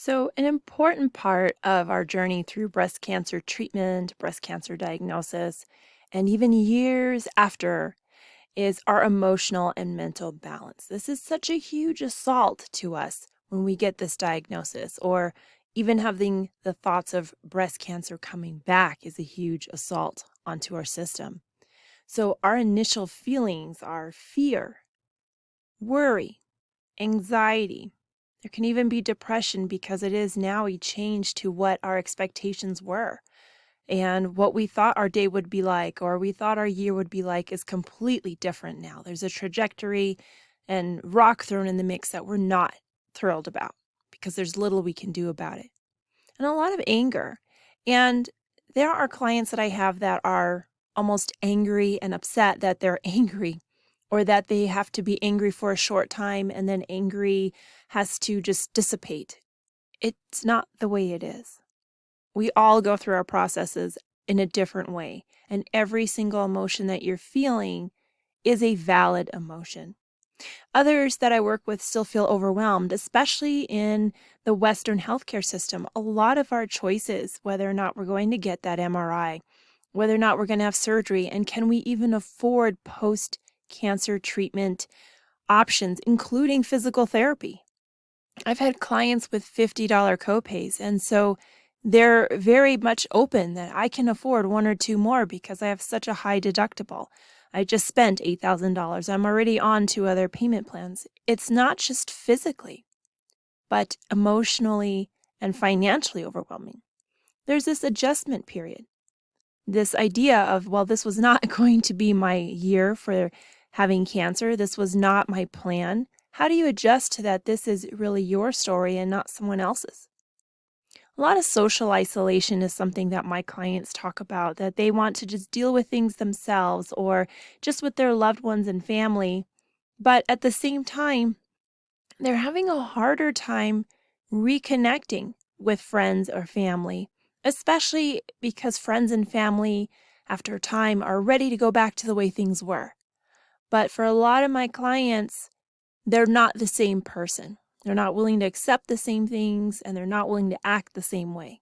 So, an important part of our journey through breast cancer treatment, breast cancer diagnosis, and even years after is our emotional and mental balance. This is such a huge assault to us when we get this diagnosis, or even having the thoughts of breast cancer coming back is a huge assault onto our system. So, our initial feelings are fear, worry, anxiety. There can even be depression because it is now a change to what our expectations were. And what we thought our day would be like, or we thought our year would be like, is completely different now. There's a trajectory and rock thrown in the mix that we're not thrilled about because there's little we can do about it. And a lot of anger. And there are clients that I have that are almost angry and upset that they're angry, or that they have to be angry for a short time and then angry has to just dissipate. It's not the way it is. We all go through our processes in a different way, and every single emotion that you're feeling is a valid emotion. Others that I work with still feel overwhelmed, especially in the Western healthcare system. A lot of our choices, whether or not we're going to get that MRI, whether or not we're going to have surgery, and can we even afford post-cancer treatment options, including physical therapy. I've had clients with $50 copays, and so they're very much open that I can afford one or two more because I have such a high deductible. I just spent $8,000. I'm already on to other payment plans. It's not just physically, but emotionally and financially overwhelming. There's this adjustment period. This idea of, well, this was not going to be my year for having cancer. This was not my plan. How do you adjust to that? This is really your story and not someone else's. A lot of social isolation is something that my clients talk about, that they want to just deal with things themselves or just with their loved ones and family. But at the same time, they're having a harder time reconnecting with friends or family, especially because friends and family, after time, are ready to go back to the way things were. But for a lot of my clients, they're not the same person. They're not willing to accept the same things, and they're not willing to act the same way.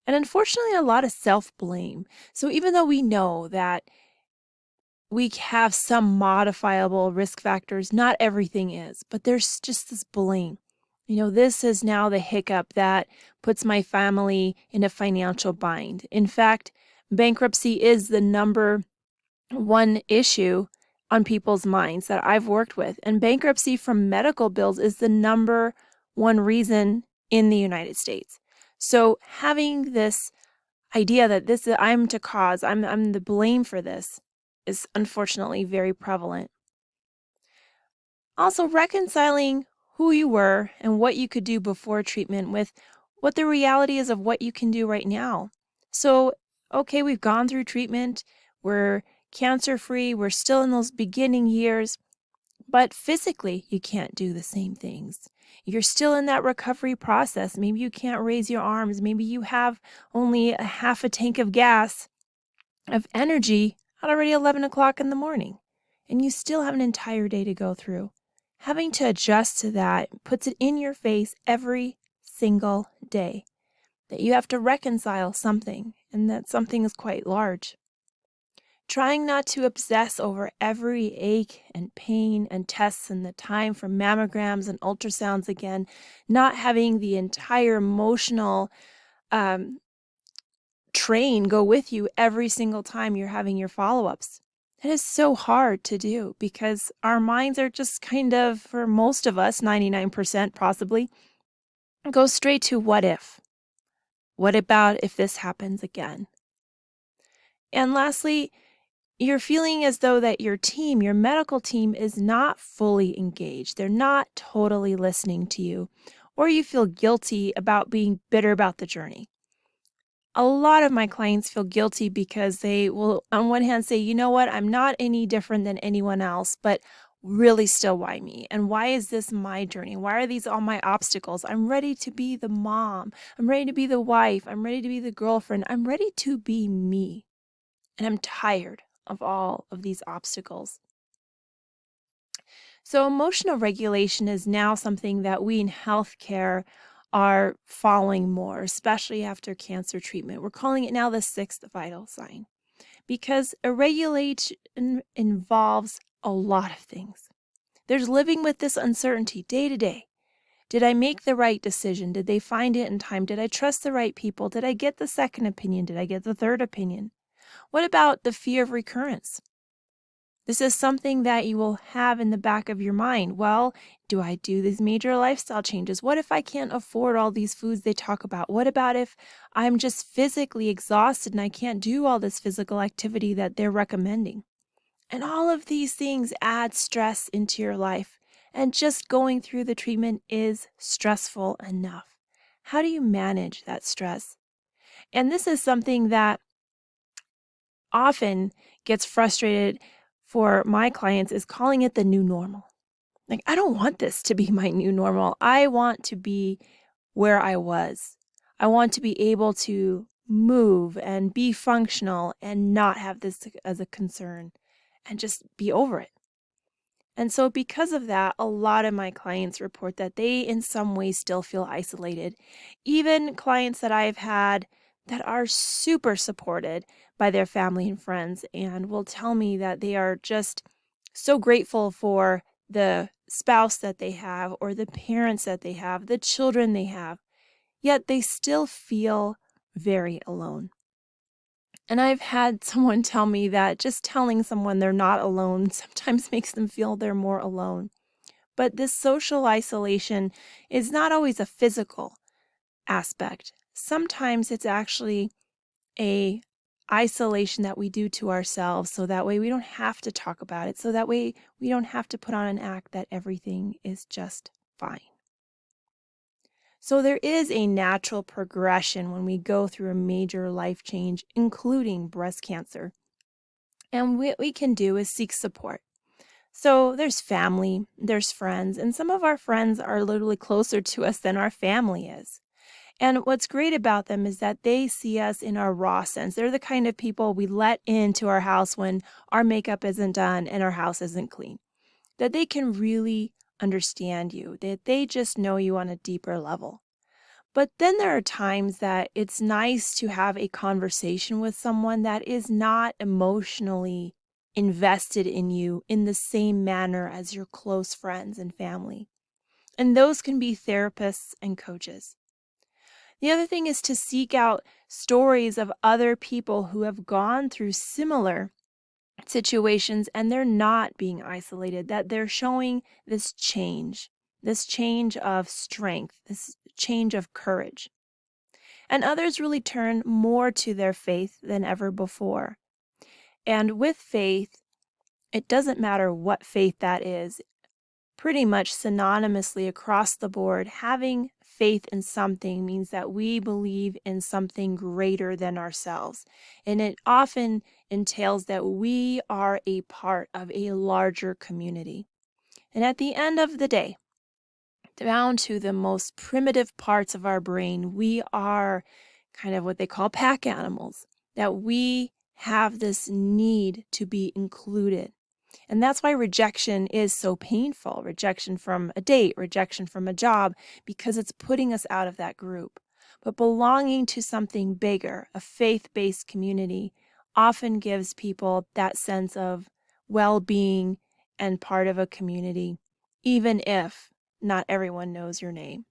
And unfortunately, a lot of self-blame. So even though we know that we have some modifiable risk factors, not everything is, but there's just this blame. This is now the hiccup that puts my family in a financial bind. In fact, bankruptcy is the number one issue on people's minds that I've worked with. And bankruptcy from medical bills is the number one reason in the United States. So having this idea that I'm to cause, I'm the blame for this is unfortunately very prevalent. Also, reconciling who you were and what you could do before treatment with what the reality is of what you can do right now. So, okay, we've gone through treatment, we're cancer-free, we're still in those beginning years, but physically you can't do the same things. You're still in that recovery process. Maybe you can't raise your arms. Maybe you have only a half a tank of gas, of energy at already 11 o'clock in the morning, and you still have an entire day to go through. Having to adjust to that puts it in your face every single day that you have to reconcile something, and that something is quite large. Trying not to obsess over every ache and pain and tests and the time for mammograms and ultrasounds again, not having the entire emotional train go with you every single time you're having your follow-ups. It is so hard to do because our minds are just kind of, for most of us, 99% possibly, go straight to what if? What about if this happens again? And lastly, you're feeling as though that your team, your medical team, is not fully engaged. They're not totally listening to you, or you feel guilty about being bitter about the journey. A lot of my clients feel guilty because they will, on one hand, say, you know what, I'm not any different than anyone else, but really still, why me? And why is this my journey? Why are these all my obstacles? I'm ready to be the mom. I'm ready to be the wife. I'm ready to be the girlfriend. I'm ready to be me. And I'm tired of all of these obstacles. So emotional regulation is now something that we in healthcare are following more, especially after cancer treatment. We're calling it now the sixth vital sign because irregulation involves a lot of things. There's living with this uncertainty day to day. Did I make the right decision? Did they find it in time? Did I trust the right people? Did I get the second opinion? Did I get the third opinion? What about the fear of recurrence? This is something that you will have in the back of your mind. Well, do I do these major lifestyle changes? What if I can't afford all these foods they talk about? What about if I'm just physically exhausted and I can't do all this physical activity that they're recommending? And all of these things add stress into your life. And just going through the treatment is stressful enough. How do you manage that stress? And this is something that often gets frustrated for my clients is calling it the new normal. Like, I don't want this to be my new normal. I want to be where I was. I want to be able to move and be functional and not have this as a concern and just be over it. And so because of that, a lot of my clients report that they in some way still feel isolated. Even clients that I've had that are super supported by their family and friends and will tell me that they are just so grateful for the spouse that they have or the parents that they have, the children they have, yet they still feel very alone. And I've had someone tell me that just telling someone they're not alone sometimes makes them feel they're more alone. But this social isolation is not always a physical aspect. Sometimes it's actually a isolation that we do to ourselves so that way we don't have to talk about it. So that way we don't have to put on an act that everything is just fine. So there is a natural progression when we go through a major life change, including breast cancer. And what we can do is seek support. So there's family, there's friends, and some of our friends are literally closer to us than our family is. And what's great about them is that they see us in our raw sense. They're the kind of people we let into our house when our makeup isn't done and our house isn't clean. That they can really understand you, that they just know you on a deeper level. But then there are times that it's nice to have a conversation with someone that is not emotionally invested in you in the same manner as your close friends and family. And those can be therapists and coaches. The other thing is to seek out stories of other people who have gone through similar situations and they're not being isolated, that they're showing this change of strength, this change of courage. And others really turn more to their faith than ever before. And with faith, it doesn't matter what faith that is. Pretty much synonymously across the board, having faith in something means that we believe in something greater than ourselves. And it often entails that we are a part of a larger community. And at the end of the day, down to the most primitive parts of our brain, we are kind of what they call pack animals, that we have this need to be included. And that's why rejection is so painful. Rejection from a date, rejection from a job, because it's putting us out of that group. But belonging to something bigger, a faith-based community, often gives people that sense of well-being and part of a community, even if not everyone knows your name.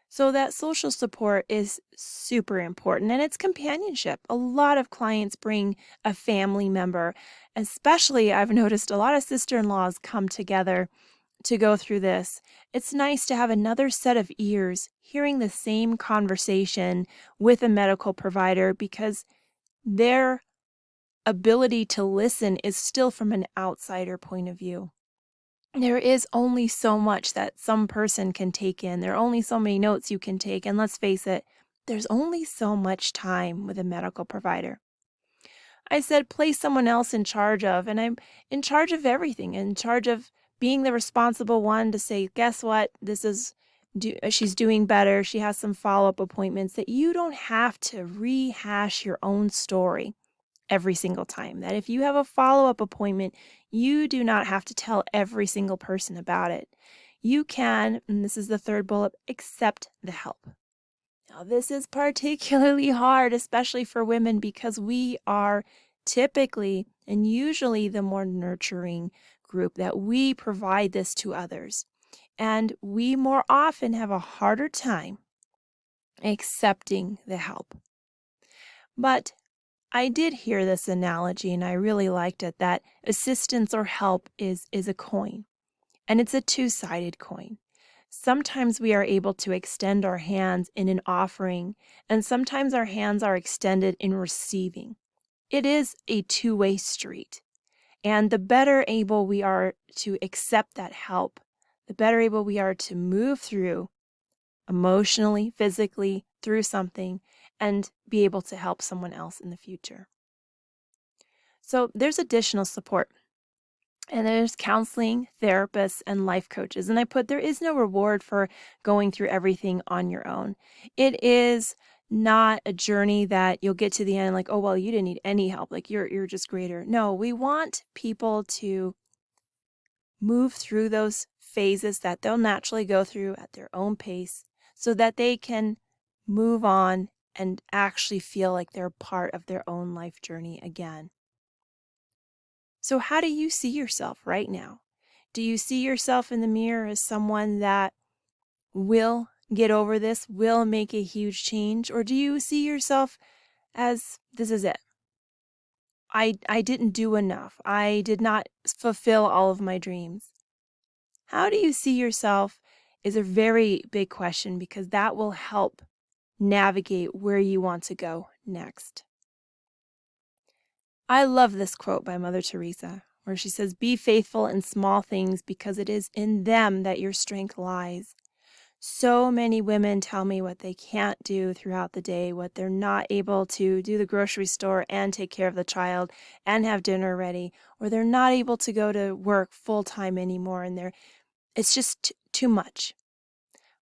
So that social support is super important, and it's companionship. A lot of clients bring a family member, especially I've noticed a lot of sister-in-laws come together to go through this. It's nice to have another set of ears hearing the same conversation with a medical provider because their ability to listen is still from an outsider point of view. There is only so much that some person can take in. There are only so many notes you can take. And let's face it, there's only so much time with a medical provider. I said, place someone else in charge of, and I'm in charge of everything, in charge of being the responsible one to say, guess what? She's doing better. She has some follow-up appointments that you don't have to rehash your own story every single time. That if you have a follow-up appointment, you do not have to tell every single person about it. you can, and this is the third bullet, accept the help. Now, this is particularly hard, especially for women, because we are typically and usually the more nurturing group, that we provide this to others. And we more often have a harder time accepting the help. But I did hear this analogy and I really liked it, that assistance or help is a coin, and it's a two-sided coin. Sometimes we are able to extend our hands in an offering, and sometimes our hands are extended in receiving. It is a two-way street. And the better able we are to accept that help, the better able we are to move through emotionally, physically, through something, and be able to help someone else in the future. So there's additional support. And there's counseling, therapists, and life coaches. And I put, there is no reward for going through everything on your own. It is not a journey that you'll get to the end like, oh, well, you didn't need any help. Like you're just greater. No, we want people to move through those phases that they'll naturally go through at their own pace so that they can move on and actually feel like they're part of their own life journey again. So how do you see yourself right now? Do you see yourself in the mirror as someone that will get over this, will make a huge change? Or do you see yourself as, this is it? I didn't do enough. I did not fulfill all of my dreams. How do you see yourself is a very big question, because that will help navigate where you want to go next. I love this quote by Mother Teresa, where she says, "Be faithful in small things, because it is in them that your strength lies." So many women tell me what they can't do throughout the day, what they're not able to do the grocery store and take care of the child and have dinner ready, or they're not able to go to work full time anymore, and it's just too much.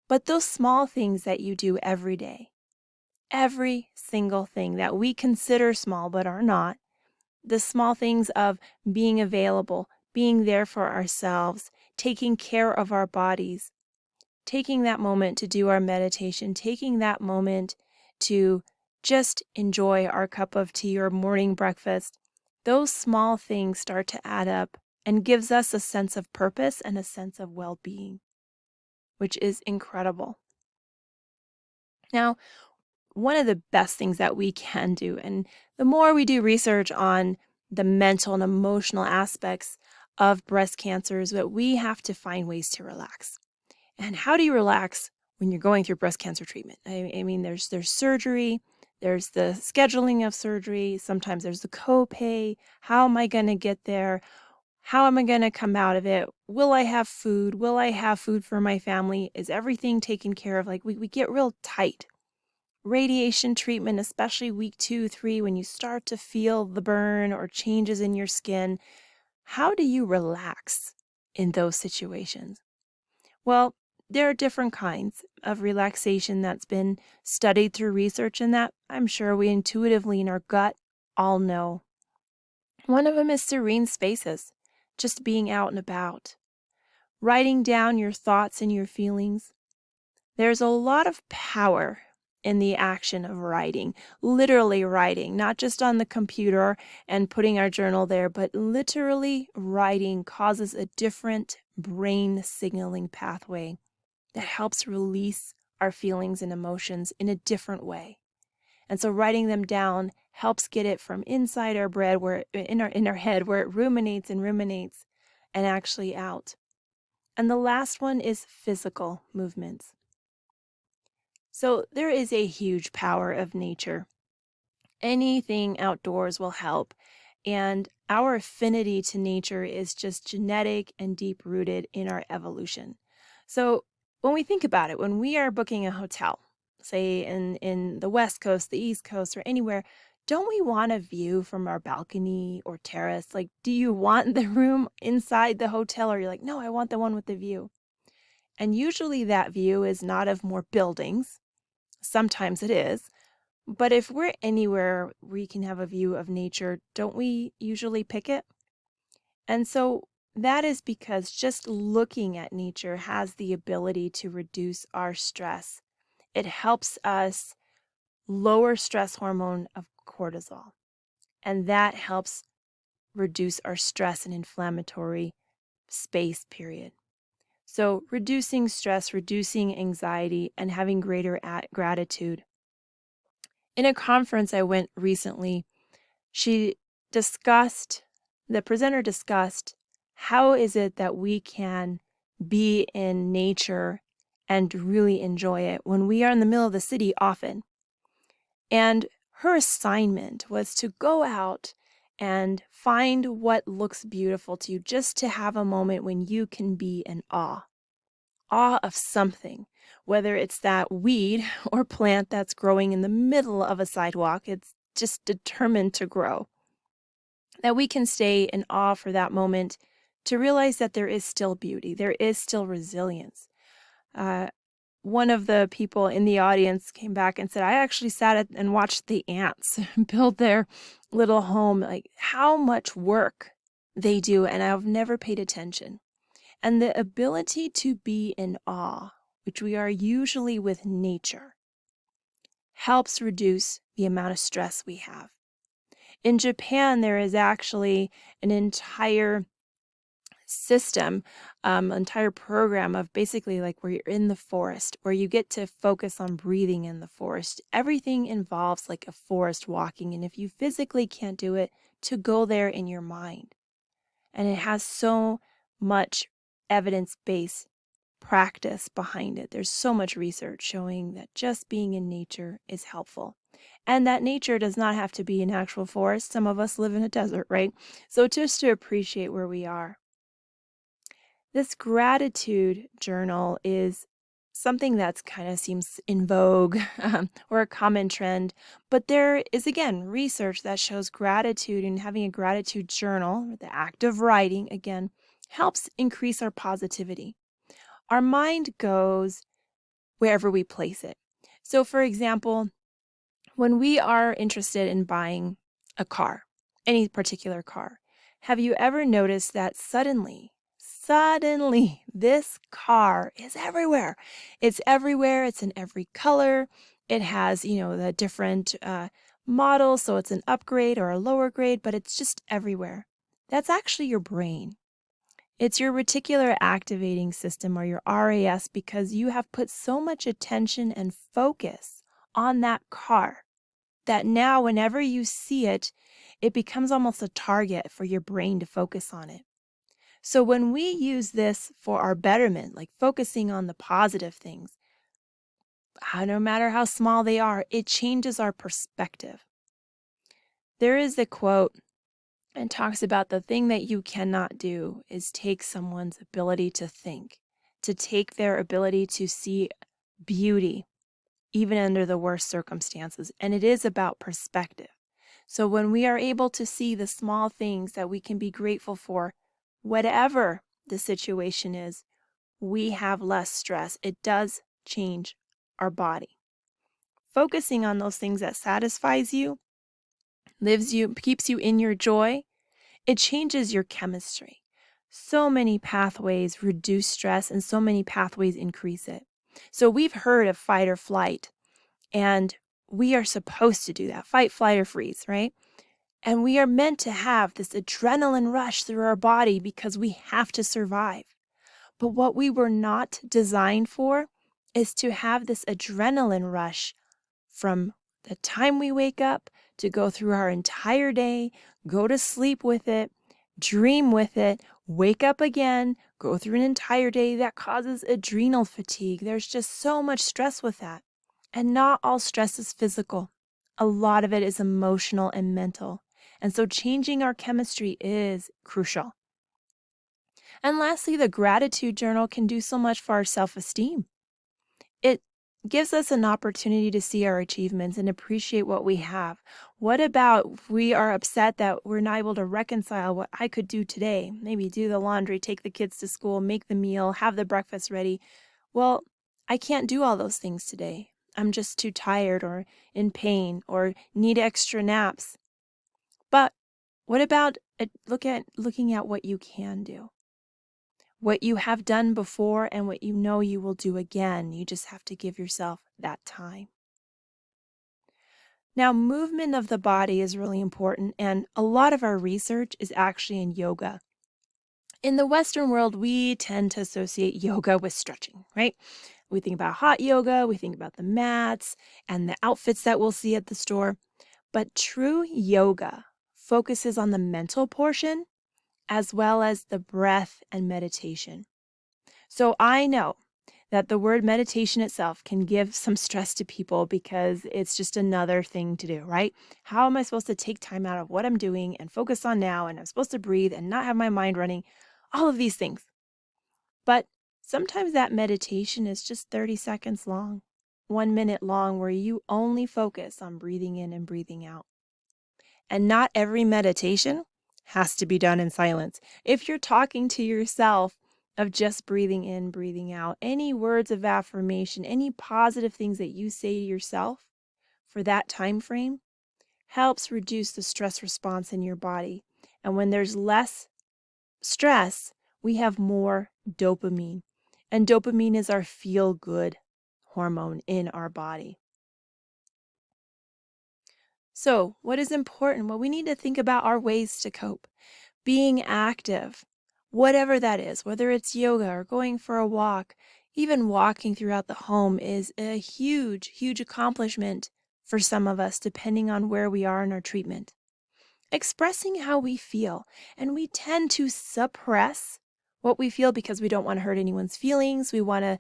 But those small things that you do every day, every single thing that we consider small but are not, the small things of being available, being there for ourselves, taking care of our bodies, taking that moment to do our meditation, taking that moment to just enjoy our cup of tea or morning breakfast, those small things start to add up and gives us a sense of purpose and a sense of well-being, which is incredible. Now, one of the best things that we can do, and the more we do research on the mental and emotional aspects of breast cancer, is that we have to find ways to relax. And how do you relax when you're going through breast cancer treatment? I mean, there's surgery, there's the scheduling of surgery, sometimes there's the copay. How am I going to get there? How am I going to come out of it? Will I have food? Will I have food for my family? Is everything taken care of? Like we get real tight. Radiation treatment, especially week 2, 3, when you start to feel the burn or changes in your skin, how do you relax in those situations? Well, there are different kinds of relaxation that's been studied through research, and that I'm sure we intuitively in our gut all know. One of them is serene spaces, just being out and about, writing down your thoughts and your feelings. There's a lot of power in the action of writing, literally writing, not just on the computer and putting our journal there, but literally writing causes a different brain signaling pathway that helps release our feelings and emotions in a different way. And so writing them down helps get it from inside our brain, where in our head, where it ruminates and actually out. And the last one is physical movements. So there is a huge power of nature. Anything outdoors will help. And our affinity to nature is just genetic and deep-rooted in our evolution. So when we think about it, when we are booking a hotel, say in the West Coast, the East Coast, or anywhere, don't we want a view from our balcony or terrace? Like, do you want the room inside the hotel, or you're like, no, I want the one with the view? And usually that view is not of more buildings. Sometimes it is. But if we're anywhere we can have a view of nature, don't we usually pick it? And so that is because just looking at nature has the ability to reduce our stress. It helps us lower stress hormone of cortisol, and that helps reduce our stress and inflammatory space, period. So reducing stress, reducing anxiety, and having greater gratitude. In a conference I went recently, the presenter discussed how is it that we can be in nature and really enjoy it when we are in the middle of the city often. And her assignment was to go out and find what looks beautiful to you, just to have a moment when you can be in awe of something, whether it's that weed or plant that's growing in the middle of a sidewalk. It's just determined to grow. That we can stay in awe for that moment to realize that there is still beauty, there is still resilience. One of the people in the audience came back and said, I actually sat and watched the ants build their little home, like how much work they do, and I've never paid attention. And the ability to be in awe, which we are usually with nature, helps reduce the amount of stress we have. In Japan, there is actually an entire system, entire program of basically like where you're in the forest, where you get to focus on breathing in the forest. Everything involves like a forest walking, and if you physically can't do it, to go there in your mind. And it has so much evidence-based practice behind it. There's so much research showing that just being in nature is helpful. And that nature does not have to be an actual forest. Some of us live in a desert, right? So just to appreciate where we are. This gratitude journal is something that's kind of seems in vogue or a common trend, but there is, again, research that shows gratitude and having a gratitude journal, the act of writing, again, helps increase our positivity. Our mind goes wherever we place it. So, for example, when we are interested in buying a car, any particular car, have you ever noticed that suddenly, this car is everywhere? It's everywhere. It's in every color. It has, the different models, so it's an upgrade or a lower grade, but it's just everywhere. That's actually your brain. It's your reticular activating system, or your RAS, because you have put so much attention and focus on that car that now whenever you see it, it becomes almost a target for your brain to focus on it. So when we use this for our betterment, like focusing on the positive things, no matter how small they are, it changes our perspective. There is a quote and talks about the thing that you cannot do is take someone's ability to think, to take their ability to see beauty, even under the worst circumstances. And it is about perspective. So when we are able to see the small things that we can be grateful for, whatever the situation is, we have less stress. It does change our body. Focusing on those things that satisfies you, keeps you in your joy, it changes your chemistry. So many pathways reduce stress and so many pathways increase it. So we've heard of fight or flight, and we are supposed to do that. Fight, flight, or freeze, right? And we are meant to have this adrenaline rush through our body because we have to survive. But what we were not designed for is to have this adrenaline rush from the time we wake up to go through our entire day, go to sleep with it, dream with it, wake up again, go through an entire day. That causes adrenal fatigue. There's just so much stress with that. And not all stress is physical. A lot of it is emotional and mental. And so changing our chemistry is crucial. And lastly, the gratitude journal can do so much for our self-esteem. It gives us an opportunity to see our achievements and appreciate what we have. What about if we are upset that we're not able to reconcile what I could do today? Maybe do the laundry, take the kids to school, make the meal, have the breakfast ready. Well, I can't do all those things today. I'm just too tired or in pain or need extra naps. But what about looking at what you can do? what you have done before and what you know you will do again. You just have to give yourself that time. Now, movement of the body is really important, and a lot of our research is actually in yoga. In the Western world, we tend to associate yoga with stretching, right? We think about hot yoga, we think about the mats and the outfits that we'll see at the store. But true yoga focuses on the mental portion as well as the breath and meditation. So I know that the word meditation itself can give some stress to people because it's just another thing to do, right? How am I supposed to take time out of what I'm doing and focus on now? And I'm supposed to breathe and not have my mind running, all of these things. But sometimes that meditation is just 30 seconds long, 1 minute long, where you only focus on breathing in and breathing out. And not every meditation has to be done in silence. If you're talking to yourself of just breathing in, breathing out, any words of affirmation, any positive things that you say to yourself for that time frame helps reduce the stress response in your body. And when there's less stress, we have more dopamine. And dopamine is our feel-good hormone in our body. So, what is important? Well, we need to think about our ways to cope. Being active, whatever that is, whether it's yoga or going for a walk, even walking throughout the home is a huge, huge accomplishment for some of us, depending on where we are in our treatment. Expressing how we feel, and we tend to suppress what we feel because we don't want to hurt anyone's feelings. We want to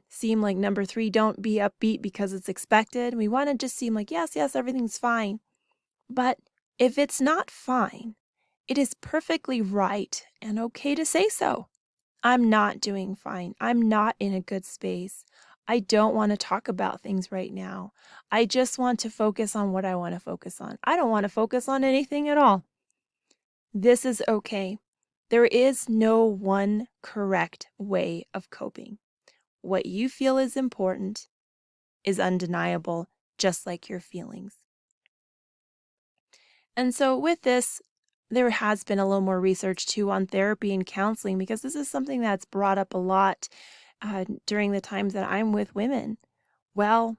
seem like number 3, don't be upbeat because it's expected. We want to just seem like, yes, everything's fine. But if it's not fine, it is perfectly right and okay to say so. I'm not doing fine. I'm not in a good space. I don't want to talk about things right now. I just want to focus on what I want to focus on. I don't want to focus on anything at all. This is okay. There is no one correct way of coping. What you feel is important is undeniable, just like your feelings. And so with this, there has been a little more research too on therapy and counseling, because this is something that's brought up a lot during the times that I'm with women. Well,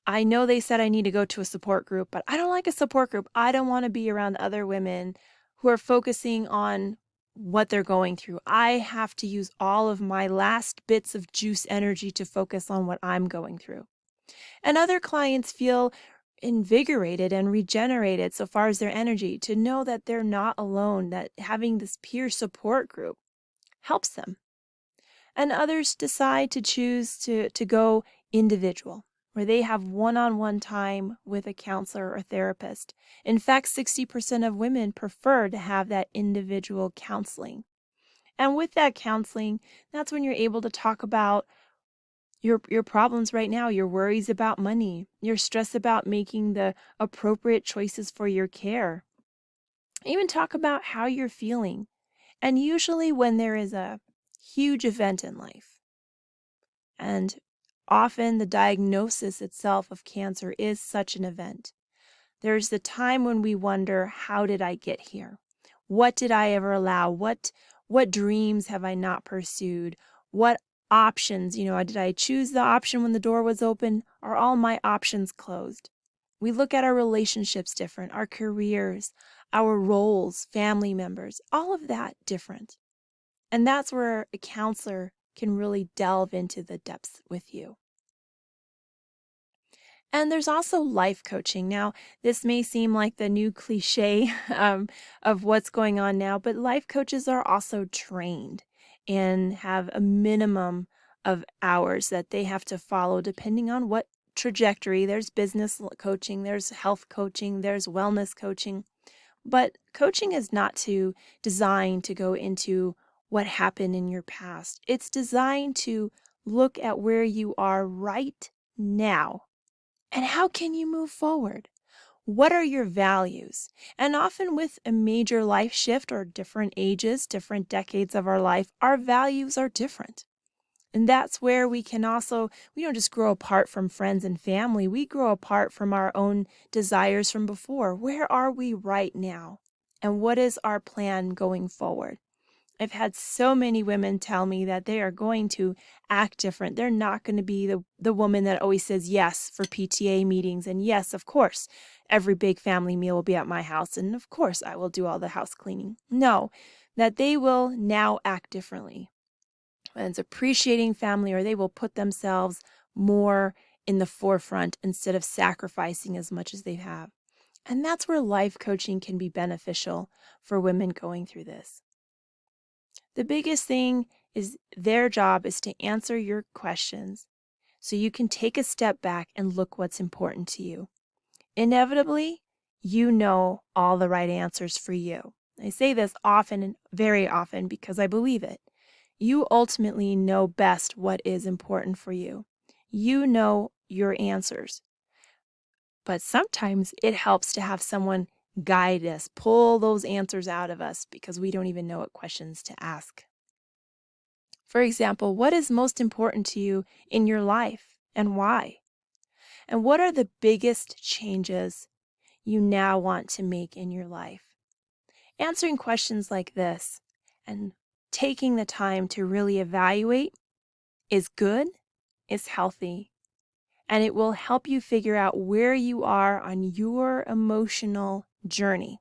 I know they said I need to go to a support group, but I don't like a support group. I don't want to be around other women who are focusing on what they're going through. I have to use all of my last bits of juice energy to focus on what I'm going through. And other clients feel invigorated and regenerated so far as their energy to know that they're not alone, that having this peer support group helps them. And others decide to choose to go individual, where they have one-on-one time with a counselor or therapist. In fact, 60% of women prefer to have that individual counseling. And with that counseling, that's when you're able to talk about your problems right now, your worries about money, your stress about making the appropriate choices for your care. Even talk about how you're feeling. And usually when there is a huge event in life, and often the diagnosis itself of cancer is such an event, there's the time when we wonder, how did I get here? What did I ever allow? What dreams have I not pursued? What options, did I choose the option when the door was open? Are all my options closed? We look at our relationships different, our careers, our roles, family members, all of that different. And that's where a counselor can really delve into the depths with you. And there's also life coaching. Now, this may seem like the new cliche of what's going on now, but life coaches are also trained and have a minimum of hours that they have to follow depending on what trajectory. There's business coaching, there's health coaching, there's wellness coaching. But coaching is not designed to go into what happened in your past. It's designed to look at where you are right now. And how can you move forward? What are your values? And often with a major life shift or different ages, different decades of our life, our values are different. And that's where we don't just grow apart from friends and family. We grow apart from our own desires from before. Where are we right now? And what is our plan going forward? I've had so many women tell me that they are going to act different. They're not going to be the woman that always says yes for PTA meetings. And yes, of course, every big family meal will be at my house. And of course, I will do all the house cleaning. No, that they will now act differently. And it's appreciating family, or they will put themselves more in the forefront instead of sacrificing as much as they have. And that's where life coaching can be beneficial for women going through this. The biggest thing is their job is to answer your questions so you can take a step back and look what's important to you. Inevitably, you know all the right answers for you. I say this often and very often because I believe it. You ultimately know best what is important for you. You know your answers. But sometimes it helps to have someone guide us, pull those answers out of us because we don't even know what questions to ask. For example, what is most important to you in your life and why? And what are the biggest changes you now want to make in your life? Answering questions like this and taking the time to really evaluate is good, is healthy, and it will help you figure out where you are on your emotional journey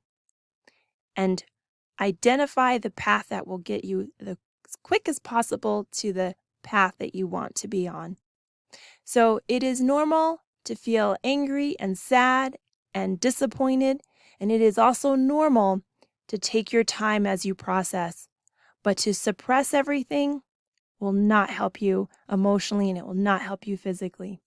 and identify the path that will get you as quick as possible to the path that you want to be on. So it is normal to feel angry and sad and disappointed, and it is also normal to take your time as you process. But to suppress everything will not help you emotionally, and it will not help you physically.